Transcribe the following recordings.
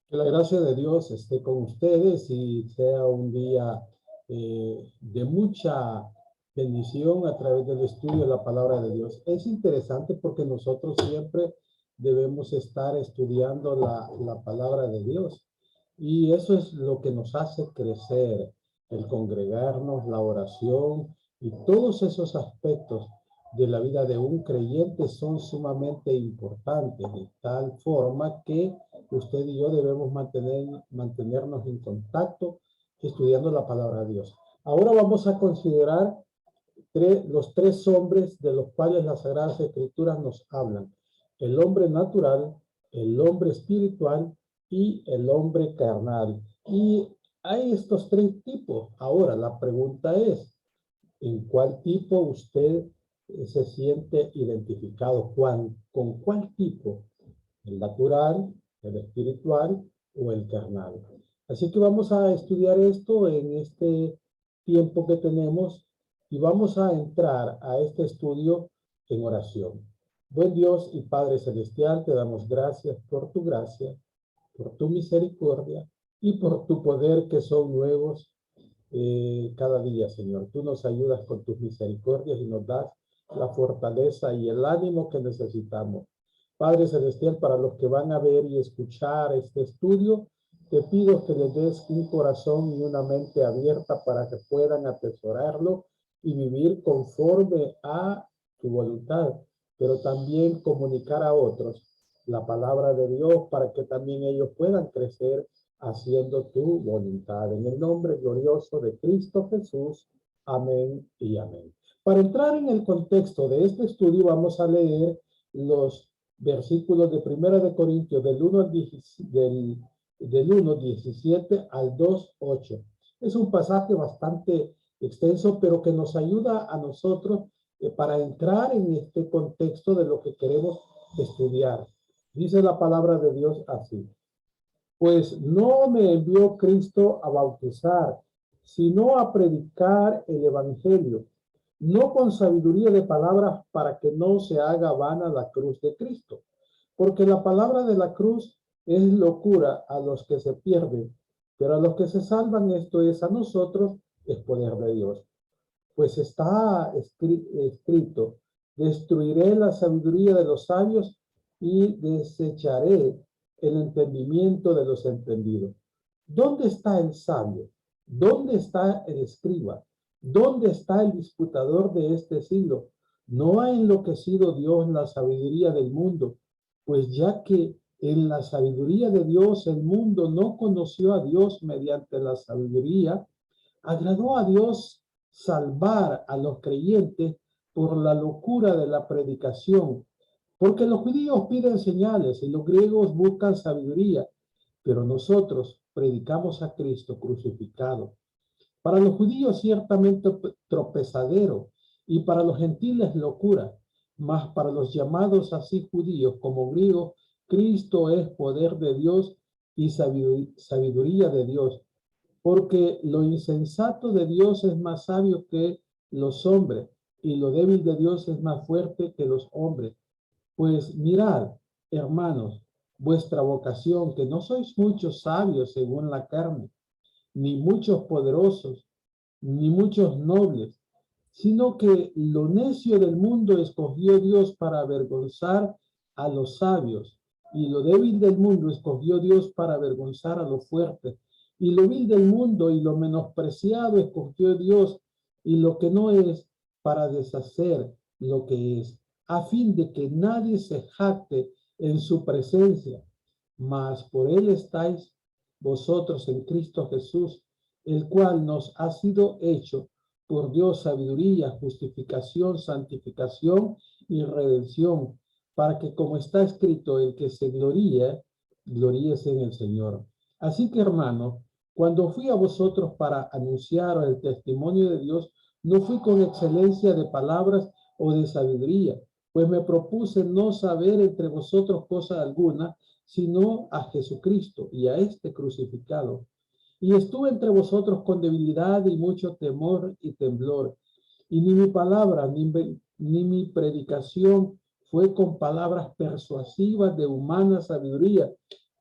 Que la gracia de Dios esté con ustedes y sea un día de mucha bendición a través del estudio de la palabra de Dios. Es interesante porque nosotros siempre debemos estar estudiando la palabra de Dios y eso es lo que nos hace crecer, el congregarnos, la oración y todos esos aspectos de la vida de un creyente son sumamente importantes, de tal forma que usted y yo debemos mantenernos en contacto estudiando la palabra de Dios. Ahora vamos a considerar los tres hombres de los cuales las Sagradas Escrituras nos hablan. El hombre natural, el hombre espiritual y el hombre carnal. Y hay estos tres tipos. Ahora, la pregunta es, ¿en cuál tipo usted se siente identificado? ¿Con cuál tipo? ¿El natural, el espiritual o el carnal? Así que vamos a estudiar esto en este tiempo que tenemos y vamos a entrar a este estudio en oración. Buen Dios y Padre Celestial, te damos gracias por tu gracia, por tu misericordia y por tu poder que son nuevos cada día, Señor. Tú nos ayudas con tus misericordias y nos das la fortaleza y el ánimo que necesitamos. Padre Celestial, para los que van a ver y escuchar este estudio, te pido que les des un corazón y una mente abierta para que puedan atesorarlo y vivir conforme a tu voluntad, pero también comunicar a otros la palabra de Dios para que también ellos puedan crecer haciendo tu voluntad. En el nombre glorioso de Cristo Jesús. Amén y amén. Para entrar en el contexto de este estudio, vamos a leer los versículos de Primera de Corintios del 1 al 17 al 2, 8. Es un pasaje bastante extenso, pero que nos ayuda a nosotros para entrar en este contexto de lo que queremos estudiar. Dice la palabra de Dios así: pues no me envió Cristo a bautizar, sino a predicar el evangelio, no con sabiduría de palabras para que no se haga vana la cruz de Cristo, porque la palabra de la cruz es locura a los que se pierden, pero a los que se salvan, esto es a nosotros, es poder de Dios. Pues está escrito, destruiré la sabiduría de los sabios y desecharé el entendimiento de los entendidos. ¿Dónde está el sabio? ¿Dónde está el escriba? ¿Dónde está el disputador de este siglo? ¿No ha enloquecido Dios la sabiduría del mundo? Pues ya que en la sabiduría de Dios el mundo no conoció a Dios mediante la sabiduría, agradó a Dios salvar a los creyentes por la locura de la predicación, porque los judíos piden señales y los griegos buscan sabiduría, pero nosotros predicamos a Cristo crucificado. Para los judíos ciertamente tropezadero y para los gentiles locura, mas para los llamados así judíos como griegos, Cristo es poder de Dios y sabiduría de Dios, porque lo insensato de Dios es más sabio que los hombres, y lo débil de Dios es más fuerte que los hombres. Pues mirad, hermanos, vuestra vocación, que no sois muchos sabios según la carne, ni muchos poderosos, ni muchos nobles, sino que lo necio del mundo escogió Dios para avergonzar a los sabios, y lo débil del mundo escogió Dios para avergonzar a los fuertes, y lo vil del mundo y lo menospreciado escogió Dios, y lo que no es, para deshacer lo que es, a fin de que nadie se jacte en su presencia. Mas por él estáis vosotros en Cristo Jesús, el cual nos ha sido hecho por Dios sabiduría, justificación, santificación y redención, para que, como está escrito, el que se gloríe, gloríese en el Señor. Así que, hermano, cuando fui a vosotros para anunciar el testimonio de Dios, no fui con excelencia de palabras o de sabiduría, pues me propuse no saber entre vosotros cosa alguna, sino a Jesucristo y a este crucificado. Y estuve entre vosotros con debilidad y mucho temor y temblor. Y ni mi palabra ni mi predicación fue con palabras persuasivas de humana sabiduría,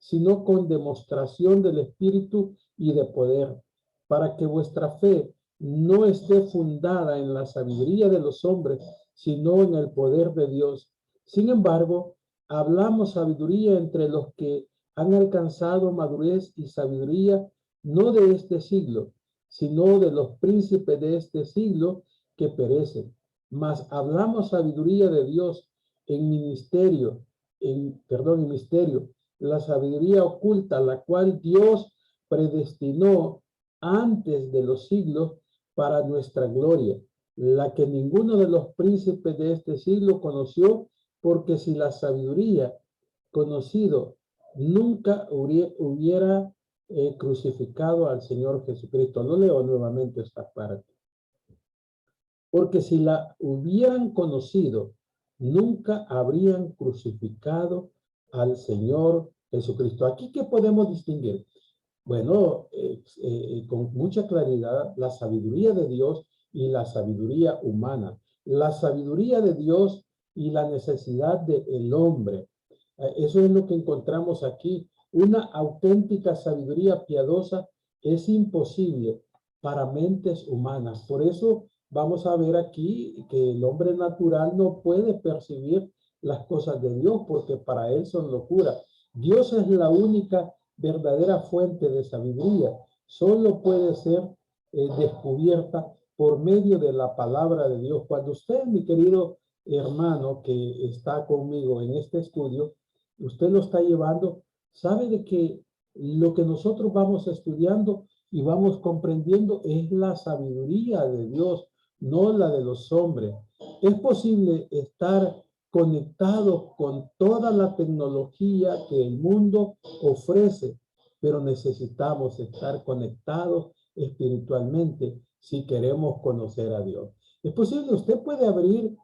sino con demostración del Espíritu y de poder, para que vuestra fe no esté fundada en la sabiduría de los hombres, sino en el poder de Dios. Sin embargo, hablamos sabiduría entre los que han alcanzado madurez y sabiduría, no de este siglo, sino de los príncipes de este siglo que perecen. Mas hablamos sabiduría de Dios en misterio, la sabiduría oculta, la cual Dios predestinó antes de los siglos para nuestra gloria, la que ninguno de los príncipes de este siglo conoció, porque si la sabiduría conocido nunca hubiera crucificado al Señor Jesucristo. No leo nuevamente esta parte. Porque si la hubieran conocido, nunca habrían crucificado al Señor Jesucristo. Aquí, ¿qué podemos distinguir? Bueno, con mucha claridad, la sabiduría de Dios y la sabiduría humana. La sabiduría de Dios y la necesidad del hombre. Eso es lo que encontramos aquí. Una auténtica sabiduría piadosa es imposible para mentes humanas. Por eso vamos a ver aquí que el hombre natural no puede percibir las cosas de Dios porque para él son locura. Dios es la única verdadera fuente de sabiduría. Solo puede ser descubierta por medio de la palabra de Dios. Cuando usted, mi querido hermano que está conmigo en este estudio, usted lo está llevando, sabe de que lo que nosotros vamos estudiando y vamos comprendiendo es la sabiduría de Dios, no la de los hombres. Es posible estar conectado con toda la tecnología que el mundo ofrece, pero necesitamos estar conectados espiritualmente si queremos conocer a Dios. Es posible, usted puede abrir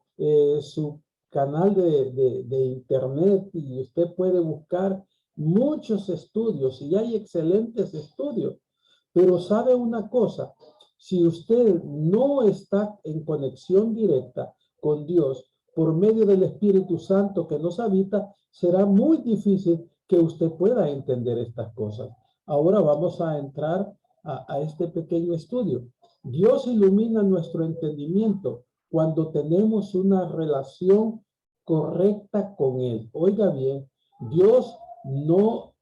su canal de internet y usted puede buscar muchos estudios y hay excelentes estudios, pero sabe una cosa, si usted no está en conexión directa con Dios por medio del Espíritu Santo que nos habita, será muy difícil que usted pueda entender estas cosas. Ahora vamos a entrar a este pequeño estudio. Dios ilumina nuestro entendimiento cuando tenemos una relación correcta con Él. Oiga bien, Dios no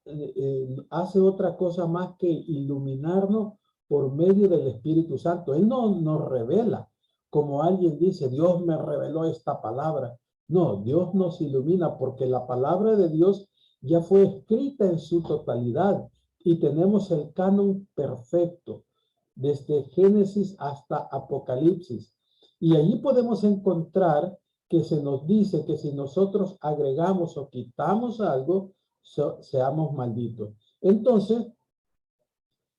hace otra cosa más que iluminarnos por medio del Espíritu Santo. Él no nos revela, como alguien dice, Dios me reveló esta palabra. No, Dios nos ilumina porque la palabra de Dios ya fue escrita en su totalidad y tenemos el canon perfecto, desde Génesis hasta Apocalipsis. Y allí podemos encontrar que se nos dice que si nosotros agregamos o quitamos algo, seamos malditos. Entonces,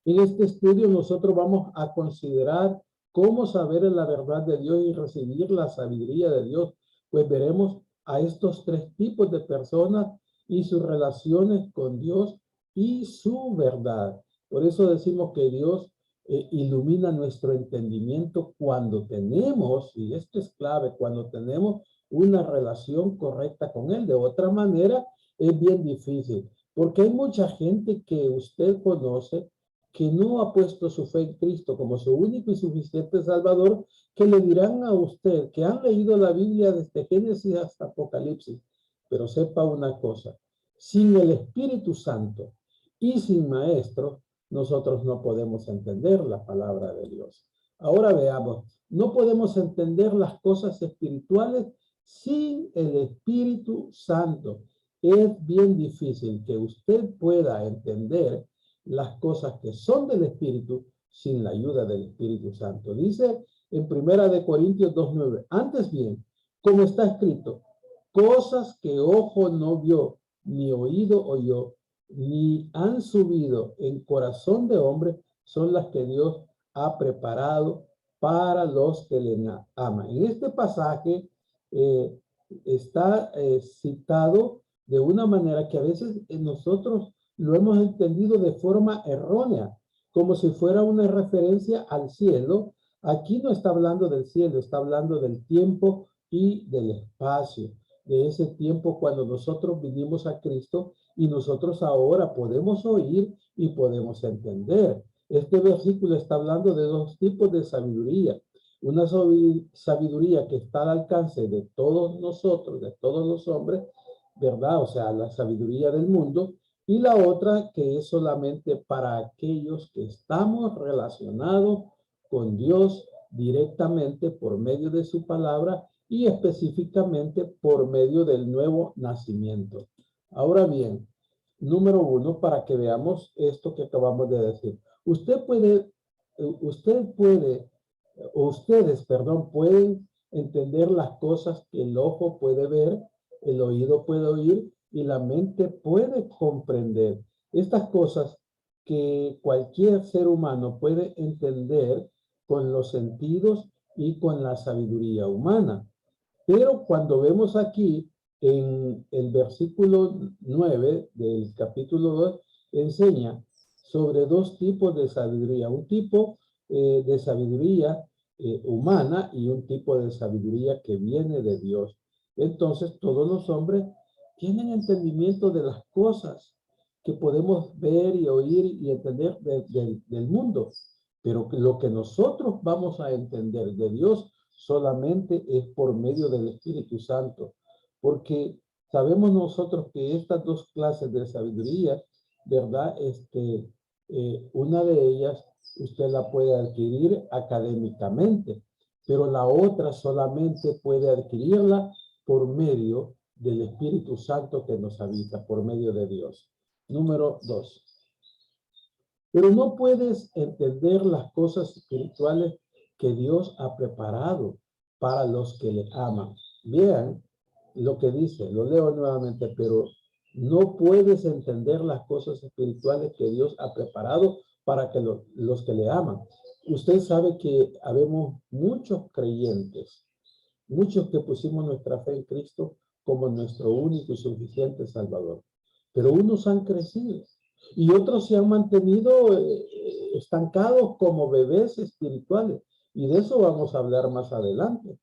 en este estudio nosotros vamos a considerar cómo saber la verdad de Dios y recibir la sabiduría de Dios. Pues veremos a estos tres tipos de personas y sus relaciones con Dios y su verdad. Por eso decimos que Dios ilumina nuestro entendimiento cuando tenemos, y esto es clave, cuando tenemos una relación correcta con Él. De otra manera, es bien difícil, porque hay mucha gente que usted conoce que no ha puesto su fe en Cristo como su único y suficiente Salvador, que le dirán a usted que han leído la Biblia desde Génesis hasta Apocalipsis. Pero sepa una cosa, sin el Espíritu Santo y sin maestro, nosotros no podemos entender la palabra de Dios. Ahora veamos, no podemos entender las cosas espirituales sin el Espíritu Santo. Es bien difícil que usted pueda entender las cosas que son del Espíritu sin la ayuda del Espíritu Santo. Dice en 1 Corintios 2:9, antes bien, como está escrito, cosas que ojo no vio, ni oído oyó, ni han subido en corazón de hombre, son las que Dios ha preparado para los que le aman. En este pasaje está citado de una manera que a veces nosotros lo hemos entendido de forma errónea, como si fuera una referencia al cielo. Aquí no está hablando del cielo, está hablando del tiempo y del espacio. de ese tiempo cuando nosotros vinimos a Cristo y nosotros ahora podemos oír y podemos entender. Este versículo está hablando de dos tipos de sabiduría. Una sabiduría que está al alcance de todos nosotros, de todos los hombres, ¿verdad? O sea, la sabiduría del mundo. Y la otra que es solamente para aquellos que estamos relacionados con Dios directamente por medio de su palabra y específicamente por medio del nuevo nacimiento. Ahora bien, número uno, para que veamos esto que acabamos de decir. Ustedes, perdón, pueden entender las cosas que el ojo puede ver, el oído puede oír y la mente puede comprender. Estas cosas que cualquier ser humano puede entender con los sentidos y con la sabiduría humana. Pero cuando vemos aquí en el versículo 9 del capítulo 2, enseña sobre dos tipos de sabiduría. Un tipo de sabiduría humana y un tipo de sabiduría que viene de Dios. Entonces todos los hombres tienen entendimiento de las cosas que podemos ver y oír y entender del mundo. Pero lo que nosotros vamos a entender de Dios solamente es por medio del Espíritu Santo, porque sabemos nosotros que estas dos clases de sabiduría, ¿verdad? Una de ellas usted la puede adquirir académicamente, pero la otra solamente puede adquirirla por medio del Espíritu Santo que nos habita, por medio de Dios. Número 2. Pero no puedes entender las cosas espirituales que Dios ha preparado para los que le aman. Vean lo que dice, lo leo nuevamente, pero no puedes entender las cosas espirituales que Dios ha preparado para que los que le aman. Usted sabe que habemos muchos creyentes, muchos que pusimos nuestra fe en Cristo como nuestro único y suficiente Salvador, pero unos han crecido y otros se han mantenido estancados como bebés espirituales. Y de eso vamos a hablar más adelante,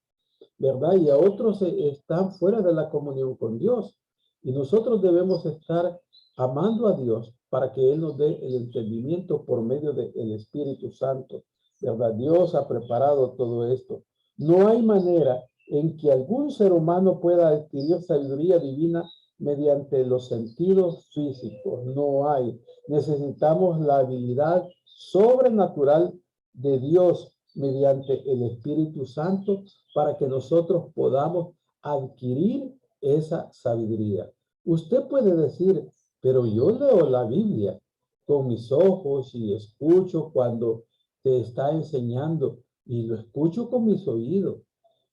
¿verdad? Y a otros están fuera de la comunión con Dios. Y nosotros debemos estar amando a Dios para que Él nos dé el entendimiento por medio del Espíritu Santo, ¿verdad? Dios ha preparado todo esto. No hay manera en que algún ser humano pueda adquirir sabiduría divina mediante los sentidos físicos. No hay. Necesitamos la habilidad sobrenatural de Dios mediante el Espíritu Santo para que nosotros podamos adquirir esa sabiduría. Usted puede decir, pero yo leo la Biblia con mis ojos y escucho cuando te está enseñando y lo escucho con mis oídos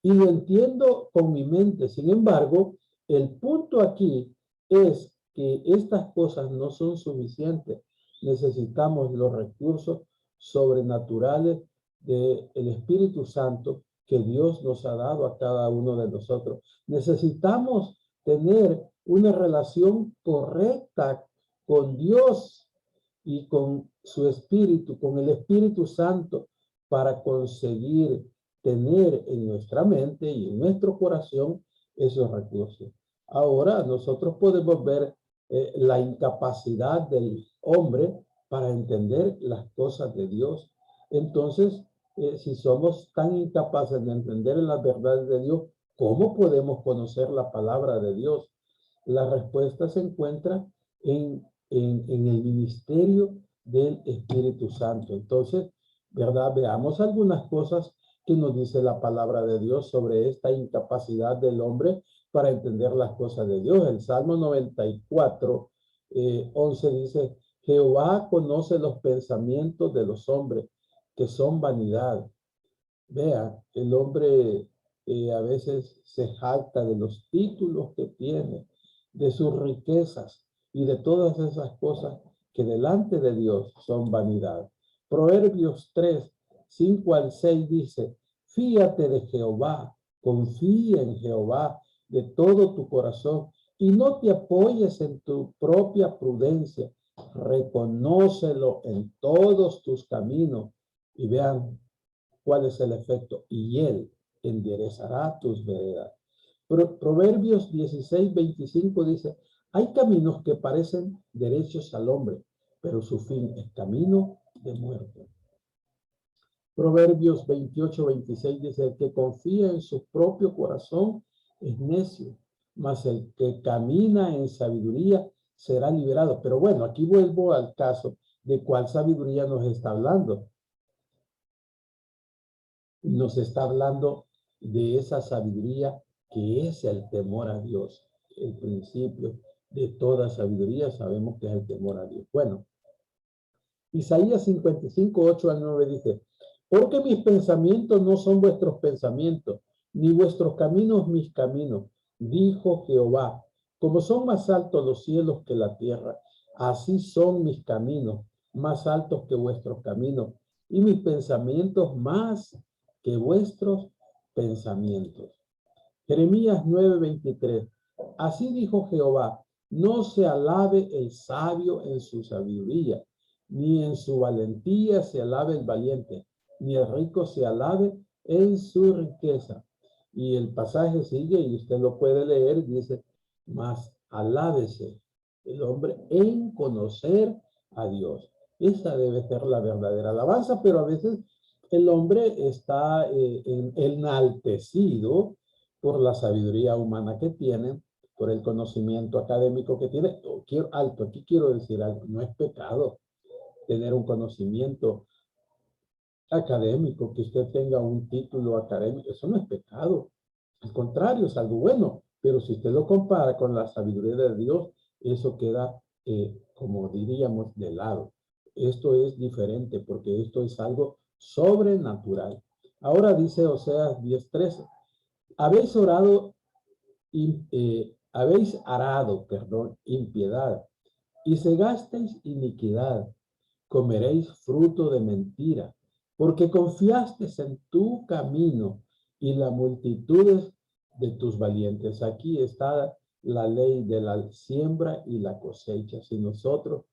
y lo entiendo con mi mente. Sin embargo, el punto aquí es que estas cosas no son suficientes. Necesitamos los recursos sobrenaturales del Espíritu Santo que Dios nos ha dado a cada uno de nosotros. Necesitamos tener una relación correcta con Dios y con su Espíritu, con el Espíritu Santo, para conseguir tener en nuestra mente y en nuestro corazón esos recursos. Ahora nosotros podemos ver la incapacidad del hombre para entender las cosas de Dios. Entonces, si somos tan incapaces de entender las verdades de Dios, ¿cómo podemos conocer la palabra de Dios? La respuesta se encuentra en el ministerio del Espíritu Santo. Entonces, ¿verdad? Veamos algunas cosas que nos dice la palabra de Dios sobre esta incapacidad del hombre para entender las cosas de Dios. El Salmo 94, 11 dice, Jehová conoce los pensamientos de los hombres, que son vanidad. Vea, el hombre a veces se jacta de los títulos que tiene, de sus riquezas y de todas esas cosas que delante de Dios son vanidad. Proverbios 3, 5 al 6 dice, fíate de Jehová, confía en Jehová de todo tu corazón y no te apoyes en tu propia prudencia. Reconócelo en todos tus caminos. Y vean cuál es el efecto. Y él enderezará tus veredas. Proverbios 16:25 dice, hay caminos que parecen derechos al hombre, pero su fin es camino de muerte. Proverbios 28:26 dice, el que confía en su propio corazón es necio, mas el que camina en sabiduría será liberado. Pero bueno, aquí vuelvo al caso de cuál sabiduría nos está hablando. Nos está hablando de esa sabiduría que es el temor a Dios. El principio de toda sabiduría sabemos que es el temor a Dios. Bueno, Isaías 55:8-9 dice, porque mis pensamientos no son vuestros pensamientos, ni vuestros caminos mis caminos, dijo Jehová. Como son más altos los cielos que la tierra, así son mis caminos, más altos que vuestros caminos, y mis pensamientos más que vuestros pensamientos. Jeremías 9:23. Así dijo Jehová, no se alabe el sabio en su sabiduría, ni en su valentía se alabe el valiente, ni el rico se alabe en su riqueza. Y el pasaje sigue y usted lo puede leer, dice, mas alábese el hombre en conocer a Dios. Esa debe ser la verdadera alabanza, pero a veces el hombre está enaltecido por la sabiduría humana que tiene, por el conocimiento académico que tiene. Aquí quiero decir algo, no es pecado tener un conocimiento académico, que usted tenga un título académico, eso no es pecado. Al contrario, es algo bueno, pero si usted lo compara con la sabiduría de Dios, eso queda, como diríamos, de lado. Esto es diferente porque esto es algo sobrenatural. Ahora dice Oseas 10:13, habéis orado, habéis arado, perdón, impiedad, y cegasteis iniquidad, comeréis fruto de mentira, porque confiaste en tu camino y la multitud de tus valientes. Aquí está la ley de la siembra y la cosecha. Si nosotros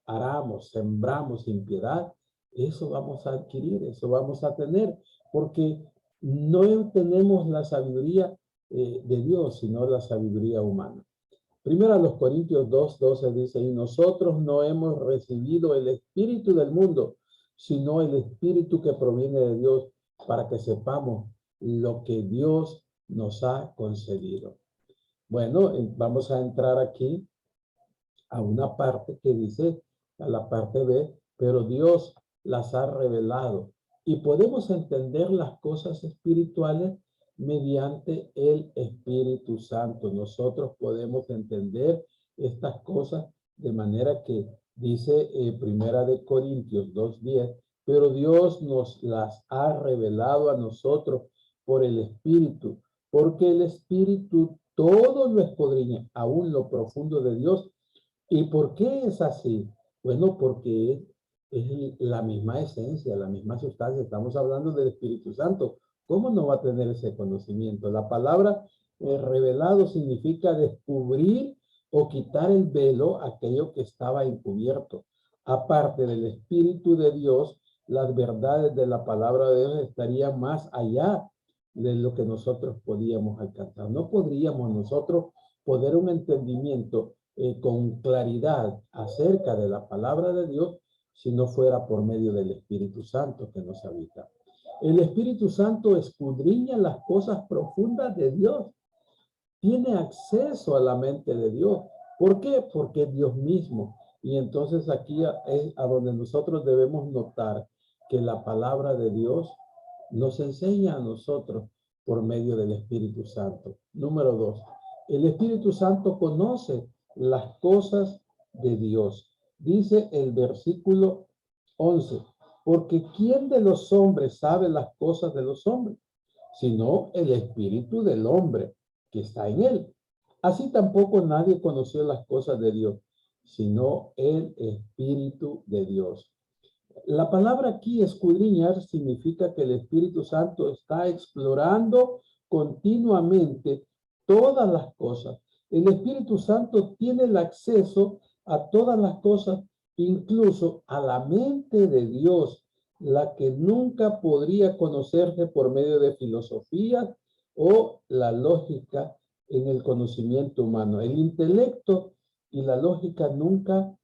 aramos, sembramos impiedad, eso vamos a adquirir, eso vamos a tener, porque no tenemos la sabiduría de Dios, sino la sabiduría humana. Primero a los Corintios 2:12 dice, y nosotros no hemos recibido el espíritu del mundo, sino el espíritu que proviene de Dios, para que sepamos lo que Dios nos ha concedido. Bueno, vamos a entrar aquí a una parte que dice, a la parte B, pero Dios las ha revelado. Y podemos entender las cosas espirituales mediante el Espíritu Santo. Nosotros podemos entender estas cosas de manera que dice Primera de Corintios 2:10, pero Dios nos las ha revelado a nosotros por el Espíritu, porque el Espíritu todo lo escudriña, aún lo profundo de Dios. ¿Y por qué es así? Bueno, porque es la misma esencia, la misma sustancia. Estamos hablando del Espíritu Santo. ¿Cómo no va a tener ese conocimiento? La palabra revelado significa descubrir o quitar el velo, aquello que estaba encubierto. Aparte del Espíritu de Dios, las verdades de la palabra de Dios estarían más allá de lo que nosotros podíamos alcanzar. No podríamos nosotros poder un entendimiento con claridad acerca de la palabra de Dios si no fuera por medio del Espíritu Santo que nos habita. El Espíritu Santo escudriña las cosas profundas de Dios. Tiene acceso a la mente de Dios. ¿Por qué? Porque es Dios mismo. Y entonces aquí es a donde nosotros debemos notar que la palabra de Dios nos enseña a nosotros por medio del Espíritu Santo. Número 2. El Espíritu Santo conoce las cosas de Dios. Dice el versículo 11, porque ¿quién de los hombres sabe las cosas de los hombres? Sino el espíritu del hombre que está en él. Así tampoco nadie conoció las cosas de Dios, sino el Espíritu de Dios. La palabra aquí, escudriñar, significa que el Espíritu Santo está explorando continuamente todas las cosas. El Espíritu Santo tiene el acceso a todas las cosas, incluso a la mente de Dios, la que nunca podría conocerse por medio de filosofías o la lógica en el conocimiento humano. El intelecto y la lógica nunca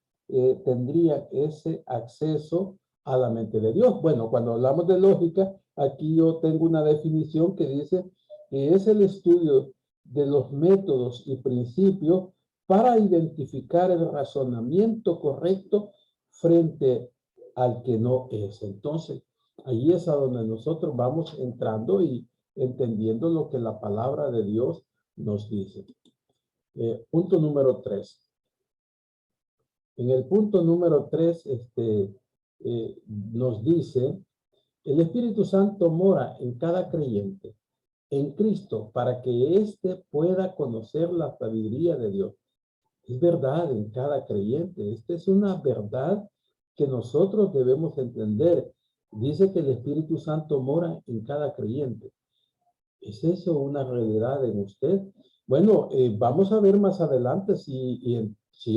tendrían ese acceso a la mente de Dios. Bueno, cuando hablamos de lógica, aquí yo tengo una definición que dice que es el estudio de los métodos y principios para identificar el razonamiento correcto frente al que no es. Entonces, ahí es a donde nosotros vamos entrando y entendiendo lo que la palabra de Dios nos dice. Punto número 3. En el punto número 3, nos dice, el Espíritu Santo mora en cada creyente, en Cristo, para que éste pueda conocer la sabiduría de Dios. Es verdad en cada creyente. Esta es una verdad que nosotros debemos entender. Dice que el Espíritu Santo mora en cada creyente. ¿Es eso una realidad en usted? Bueno, vamos a ver más adelante si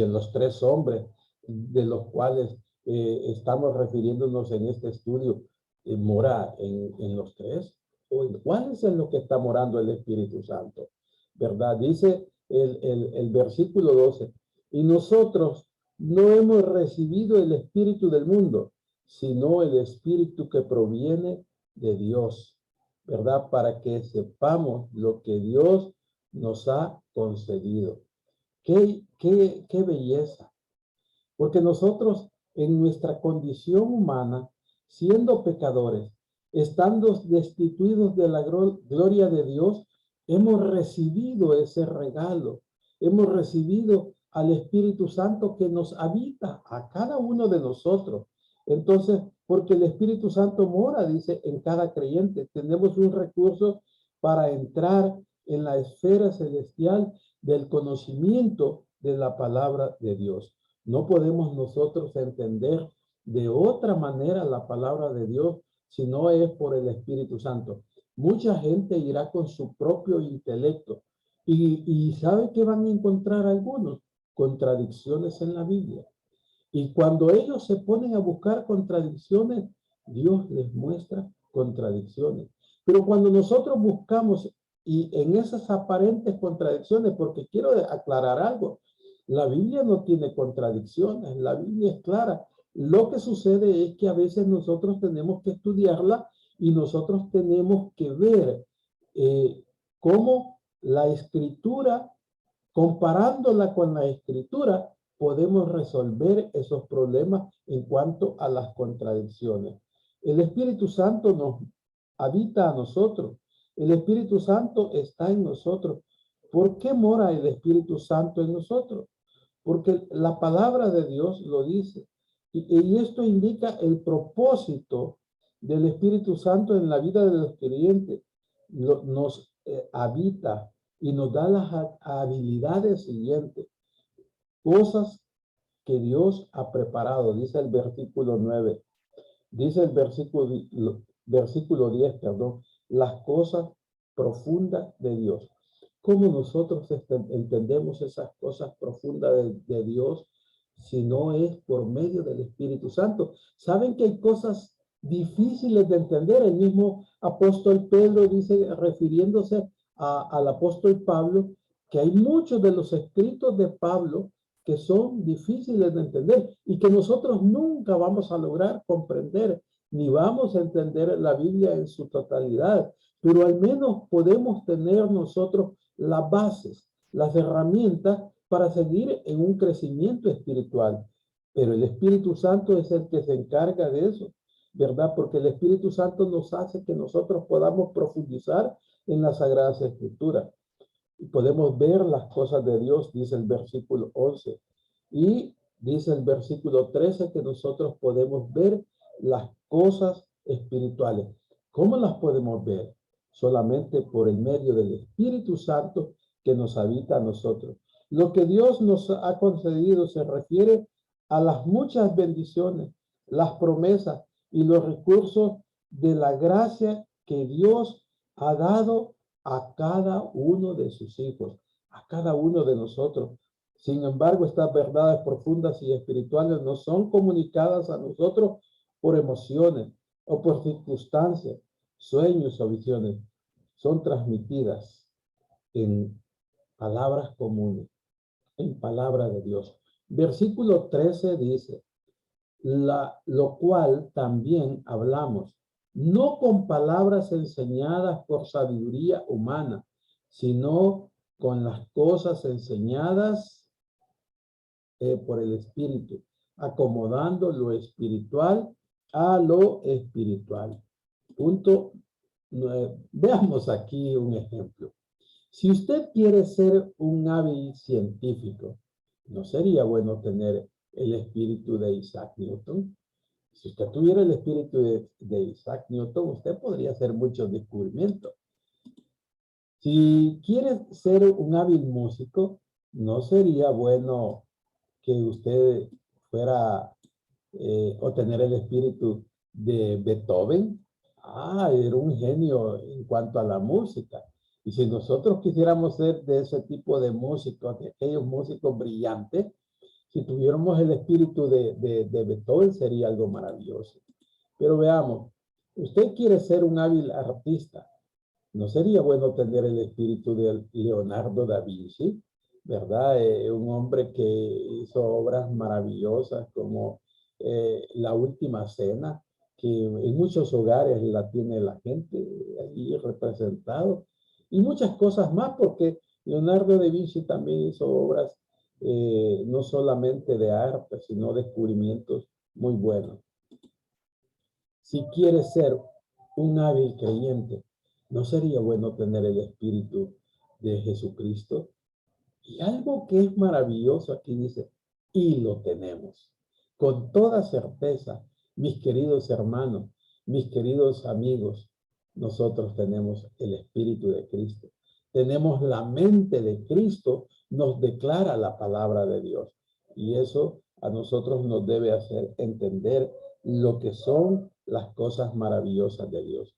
en los 3 hombres de los cuales estamos refiriéndonos en este estudio mora en los 3. ¿O en cuál es en lo que está morando el Espíritu Santo? ¿Verdad? Dice el versículo 12. Y nosotros no hemos recibido el Espíritu del mundo, sino el Espíritu que proviene de Dios, ¿verdad? Para que sepamos lo que Dios nos ha concedido. ¡Qué belleza! Porque nosotros en nuestra condición humana, siendo pecadores, estando destituidos de la gloria de Dios, hemos recibido ese regalo. Hemos recibido al Espíritu Santo que nos habita a cada uno de nosotros. Entonces, porque el Espíritu Santo mora, dice, en cada creyente. Tenemos un recurso para entrar en la esfera celestial del conocimiento de la palabra de Dios. No podemos nosotros entender de otra manera la palabra de Dios si no es por el Espíritu Santo. Mucha gente irá con su propio intelecto y sabe que van a encontrar algunos contradicciones en la Biblia. Y cuando ellos se ponen a buscar contradicciones, Dios les muestra contradicciones. Pero cuando nosotros buscamos y en esas aparentes contradicciones, porque quiero aclarar algo, la Biblia no tiene contradicciones, la Biblia es clara. Lo que sucede es que a veces nosotros tenemos que estudiarla y nosotros tenemos que ver cómo la Escritura, comparándola con la Escritura, podemos resolver esos problemas en cuanto a las contradicciones. El Espíritu Santo nos habita a nosotros. El Espíritu Santo está en nosotros. ¿Por qué mora el Espíritu Santo en nosotros? Porque la palabra de Dios lo dice. Y esto indica el propósito del Espíritu Santo en la vida de los creyentes. Nos habita y nos da las habilidades siguientes. Cosas que Dios ha preparado, dice el versículo 9. Dice el versículo 10, perdón, las cosas profundas de Dios. ¿Cómo nosotros entendemos esas cosas profundas de Dios si no es por medio del Espíritu Santo? Saben que hay cosas difíciles de entender. El mismo apóstol Pedro dice, refiriéndose al apóstol Pablo, que hay muchos de los escritos de Pablo que son difíciles de entender y que nosotros nunca vamos a lograr comprender, ni vamos a entender la Biblia en su totalidad, pero al menos podemos tener nosotros las bases, las herramientas para seguir en un crecimiento espiritual. Pero el Espíritu Santo es el que se encarga de eso, ¿verdad? Porque el Espíritu Santo nos hace que nosotros podamos profundizar en las Sagradas Escrituras. Y podemos ver las cosas de Dios, dice el versículo 11. Y dice el versículo 13 que nosotros podemos ver las cosas espirituales. ¿Cómo las podemos ver? Solamente por el medio del Espíritu Santo que nos habita a nosotros. Lo que Dios nos ha concedido se refiere a las muchas bendiciones, las promesas y los recursos de la gracia que Dios ha dado a cada uno de sus hijos, a cada uno de nosotros. Sin embargo, estas verdades profundas y espirituales no son comunicadas a nosotros por emociones o por circunstancias, sueños o visiones. son transmitidas en palabras comunes, en palabra de Dios. Versículo 13 dice, lo cual también hablamos, no con palabras enseñadas por sabiduría humana, sino con las cosas enseñadas por el Espíritu, acomodando lo espiritual a lo espiritual. Punto 9. Veamos aquí un ejemplo. Si usted quiere ser un hábil científico, ¿no sería bueno tener el espíritu de Isaac Newton? Si usted tuviera el espíritu de Isaac Newton, usted podría hacer muchos descubrimientos. Si quiere ser un hábil músico, ¿no sería bueno que usted fuera o tener el espíritu de Beethoven? Era un genio en cuanto a la música. Y si nosotros quisiéramos ser de ese tipo de músicos, de aquellos músicos brillantes, si tuviéramos el espíritu de Beethoven, sería algo maravilloso. Pero veamos, usted quiere ser un hábil artista, ¿no sería bueno tener el espíritu de Leonardo da Vinci? ¿Verdad? Un hombre que hizo obras maravillosas como La Última Cena, que en muchos hogares la tiene la gente ahí representado, y muchas cosas más, porque Leonardo da Vinci también hizo obras no solamente de arte, sino descubrimientos muy buenos. Si quieres ser un hábil creyente, ¿no sería bueno tener el espíritu de Jesucristo? Y algo que es maravilloso aquí dice, y lo tenemos. Con toda certeza, mis queridos hermanos, mis queridos amigos, nosotros tenemos el espíritu de Cristo. Tenemos la mente de Cristo, nos declara la palabra de Dios. Y eso a nosotros nos debe hacer entender lo que son las cosas maravillosas de Dios.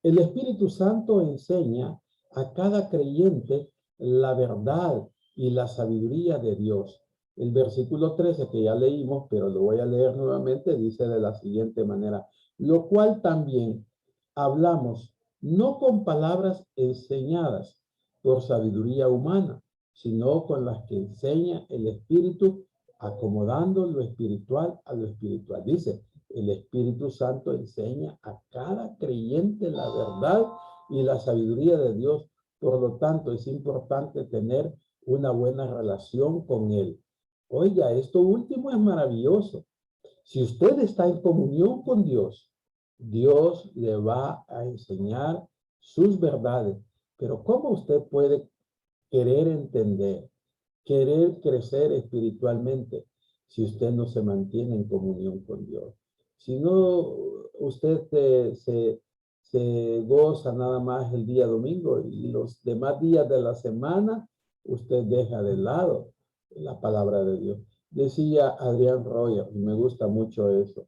El Espíritu Santo enseña a cada creyente la verdad y la sabiduría de Dios. El versículo 13 que ya leímos, pero lo voy a leer nuevamente, dice de la siguiente manera, lo cual también hablamos no con palabras enseñadas por sabiduría humana, sino con las que enseña el Espíritu, acomodando lo espiritual a lo espiritual. Dice, el Espíritu Santo enseña a cada creyente la verdad y la sabiduría de Dios. Por lo tanto, es importante tener una buena relación con Él. Oiga, esto último es maravilloso. Si usted está en comunión con Dios, Dios le va a enseñar sus verdades. Pero ¿cómo usted puede querer entender, querer crecer espiritualmente si usted no se mantiene en comunión con Dios? Si no, usted se goza nada más el día domingo y los demás días de la semana, usted deja de lado la palabra de Dios. Decía Adrián Royer, y me gusta mucho eso,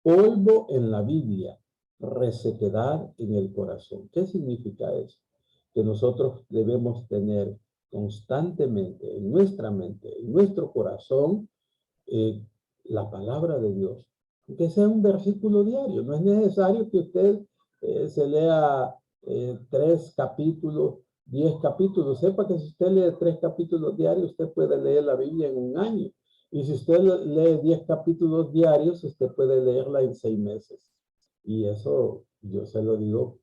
polvo en la Biblia, resequedad en el corazón. ¿Qué significa eso? Que nosotros debemos tener constantemente en nuestra mente, en nuestro corazón, la palabra de Dios. Que sea un versículo diario. No es necesario que usted se lea 3 capítulos, 10 capítulos. Sepa que si usted lee 3 capítulos diarios, usted puede leer la Biblia en un año. Y si usted lee 10 capítulos diarios, usted puede leerla en 6 meses. Y eso yo se lo digo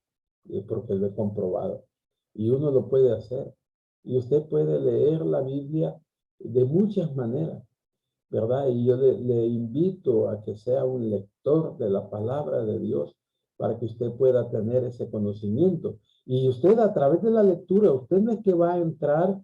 porque lo he comprobado. Y uno lo puede hacer. Y usted puede leer la Biblia de muchas maneras, ¿verdad? Y yo le invito a que sea un lector de la palabra de Dios para que usted pueda tener ese conocimiento. Y usted a través de la lectura, usted no es que va a entrar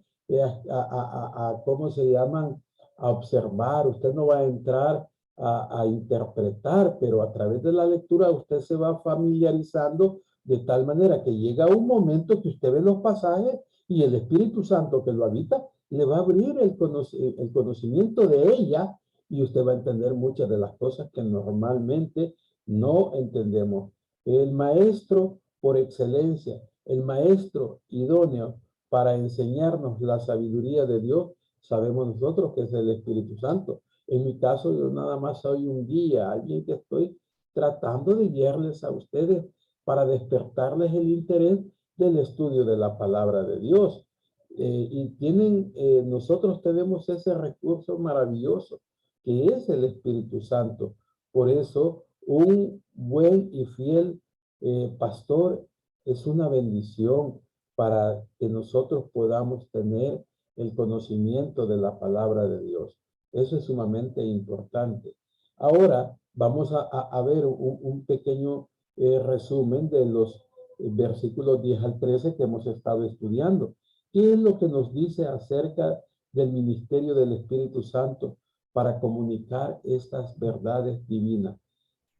¿cómo se llaman? A observar, usted no va a entrar a interpretar, pero a través de la lectura usted se va familiarizando de tal manera que llega un momento que usted ve los pasajes y el Espíritu Santo que lo habita le va a abrir el conocimiento de ella y usted va a entender muchas de las cosas que normalmente no entendemos. El maestro por excelencia, el maestro idóneo para enseñarnos la sabiduría de Dios, sabemos nosotros que es el Espíritu Santo. En mi caso, yo nada más soy un guía, alguien que estoy tratando de guiarles a ustedes para despertarles el interés del estudio de la palabra de Dios. Nosotros tenemos ese recurso maravilloso que es el Espíritu Santo. Por eso, un buen y fiel pastor es una bendición para que nosotros podamos tener el conocimiento de la palabra de Dios. Eso es sumamente importante. Ahora vamos a ver un pequeño resumen de los versículos 10 al 13 que hemos estado estudiando. ¿Qué es lo que nos dice acerca del ministerio del Espíritu Santo para comunicar estas verdades divinas?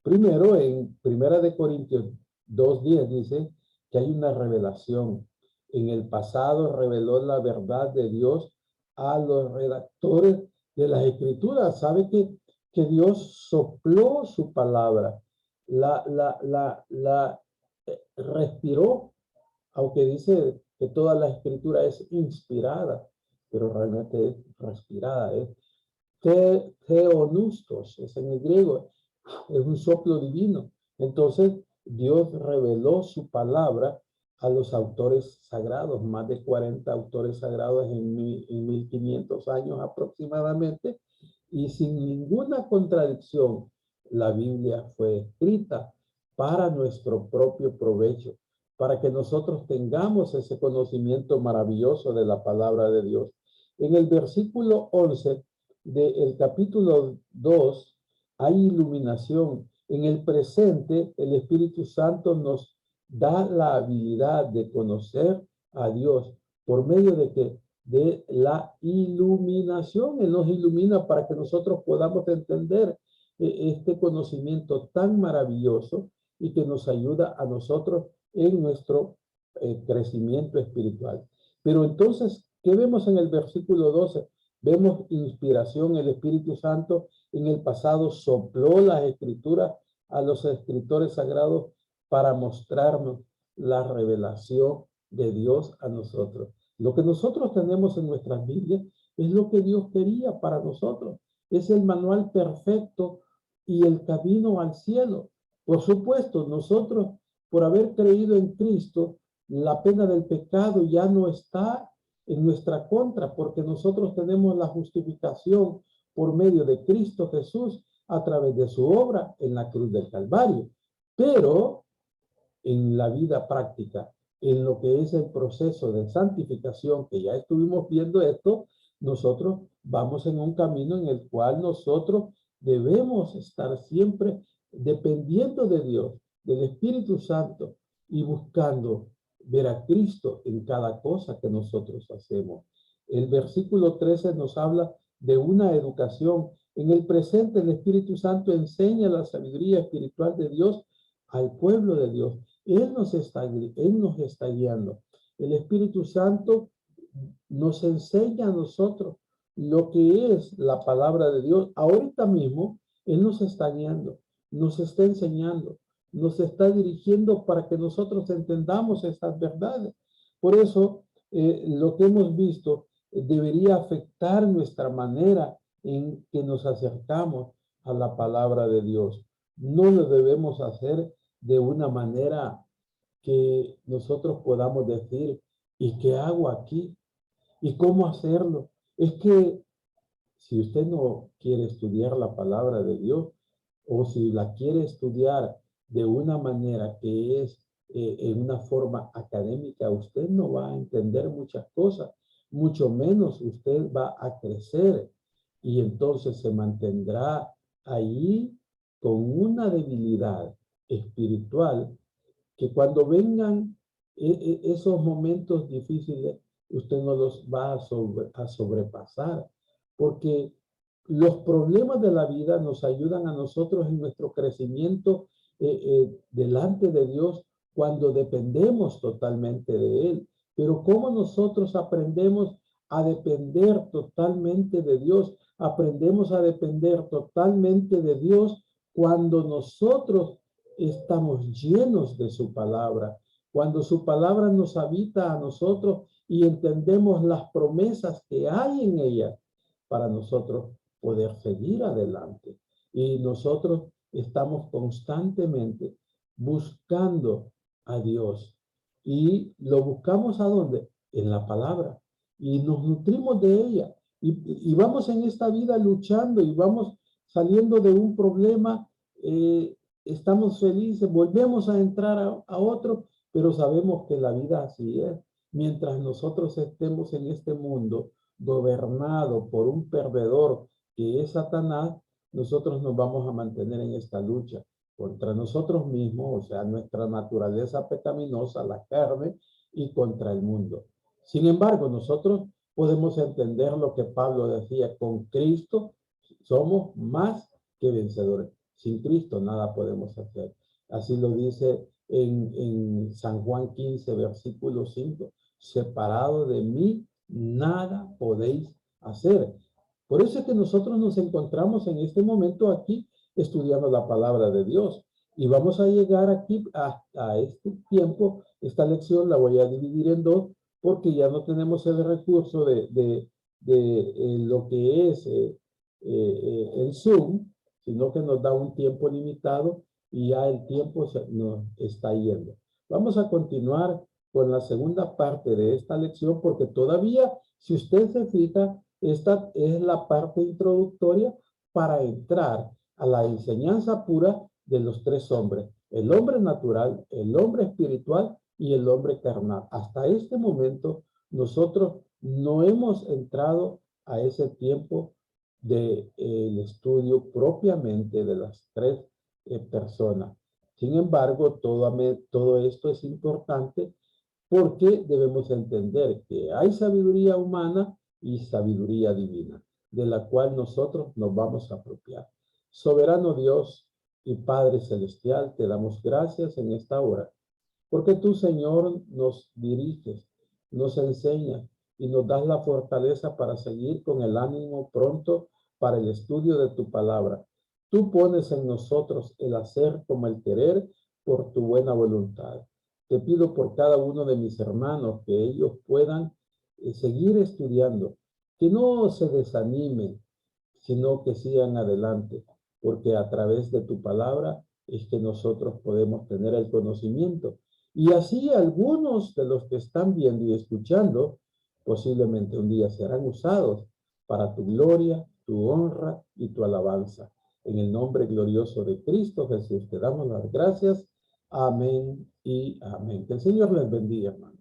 Primero, en Primera de Corintios 2:10 dice que hay una revelación. En el pasado reveló la verdad de Dios a los redactores de las Escrituras. ¿Sabe que Dios sopló su palabra? La respiró, aunque dice que toda la Escritura es inspirada, pero realmente es respirada, es theonustos, es en el griego, es un soplo divino. Entonces, Dios reveló su palabra a los autores sagrados, más de 40 autores sagrados en 1500 años aproximadamente, y sin ninguna contradicción, la Biblia fue escrita para nuestro propio provecho, para que nosotros tengamos ese conocimiento maravilloso de la palabra de Dios. En el versículo 11 del capítulo 2 hay iluminación. En el presente, el Espíritu Santo nos da la habilidad de conocer a Dios por medio de que de la iluminación. Él nos ilumina para que nosotros podamos entender este conocimiento tan maravilloso y que nos ayuda a nosotros en nuestro crecimiento espiritual. Pero entonces, ¿qué vemos en el versículo 12? Vemos inspiración. El Espíritu Santo en el pasado sopló las escrituras a los escritores sagrados para mostrarnos la revelación de Dios a nosotros. Lo que nosotros tenemos en nuestras Biblias es lo que Dios quería para nosotros. Es el manual perfecto y el camino al cielo. Por supuesto, nosotros, por haber creído en Cristo, la pena del pecado ya no está en nuestra contra, porque nosotros tenemos la justificación por medio de Cristo Jesús a través de su obra en la cruz del Calvario. Pero en la vida práctica, en lo que es el proceso de santificación, que ya estuvimos viendo esto, nosotros vamos en un camino en el cual nosotros debemos estar siempre dependiendo de Dios, del Espíritu Santo, y buscando ver a Cristo en cada cosa que nosotros hacemos. El versículo 13 nos habla de una educación. En el presente, el Espíritu Santo enseña la sabiduría espiritual de Dios al pueblo de Dios. Él nos está guiando. El Espíritu Santo nos enseña a nosotros lo que es la palabra de Dios. Ahorita mismo, Él nos está guiando, nos está enseñando, nos está dirigiendo para que nosotros entendamos esas verdades. Por eso, lo que hemos visto debería afectar nuestra manera en que nos acercamos a la palabra de Dios. No lo debemos hacer de una manera que nosotros podamos decir, ¿y qué hago aquí? ¿Y cómo hacerlo? Es que si usted no quiere estudiar la palabra de Dios, o si la quiere estudiar de una manera que es en una forma académica, usted no va a entender muchas cosas, mucho menos usted va a crecer y entonces se mantendrá ahí con una debilidad espiritual que cuando vengan esos momentos difíciles, usted no los va a sobrepasar, porque los problemas de la vida nos ayudan a nosotros en nuestro crecimiento delante de Dios cuando dependemos totalmente de Él. Pero ¿cómo nosotros aprendemos a depender totalmente de Dios? Aprendemos a depender totalmente de Dios cuando nosotros estamos llenos de su palabra, cuando su palabra nos habita a nosotros y entendemos las promesas que hay en ella para nosotros poder seguir adelante. Y nosotros estamos constantemente buscando a Dios. y lo buscamos ¿a dónde? En la palabra. Y nos nutrimos de ella. Y vamos en esta vida luchando y vamos saliendo de un problema, estamos felices, volvemos a entrar a otro, pero sabemos que la vida así es. Mientras nosotros estemos en este mundo gobernado por un perdedor que es Satanás, nosotros nos vamos a mantener en esta lucha contra nosotros mismos, o sea, nuestra naturaleza pecaminosa, la carne, y contra el mundo. Sin embargo, nosotros podemos entender lo que Pablo decía: con Cristo somos más que vencedores. Sin Cristo nada podemos hacer. Así lo dice en San Juan 15, versículo 5. Separado de mí, nada podéis hacer. Por eso es que nosotros nos encontramos en este momento aquí estudiando la palabra de Dios. Y vamos a llegar aquí a este tiempo. Esta lección la voy a dividir en dos, porque ya no tenemos el recurso de lo que es el Zoom, sino que nos da un tiempo limitado y ya el tiempo nos está yendo. Vamos a continuar con la segunda parte de esta lección, porque todavía, si usted se fija, esta es la parte introductoria para entrar a la enseñanza pura de los tres hombres: el hombre natural, el hombre espiritual y el hombre carnal. Hasta este momento nosotros no hemos entrado a ese tiempo del estudio propiamente de las tres personas. Sin embargo, todo esto es importante, porque debemos entender que hay sabiduría humana y sabiduría divina, de la cual nosotros nos vamos a apropiar. Soberano Dios y Padre Celestial, te damos gracias en esta hora, porque tú, Señor, nos diriges, nos enseñas y nos das la fortaleza para seguir con el ánimo pronto para el estudio de tu palabra. Tú pones en nosotros el hacer como el querer por tu buena voluntad. Te pido por cada uno de mis hermanos que ellos puedan seguir estudiando, que no se desanimen, sino que sigan adelante, porque a través de tu palabra es que nosotros podemos tener el conocimiento. Y así algunos de los que están viendo y escuchando posiblemente un día serán usados para tu gloria, tu honra y tu alabanza. En el nombre glorioso de Cristo Jesús te damos las gracias. Amén y amén. Que el Señor les bendiga, hermano.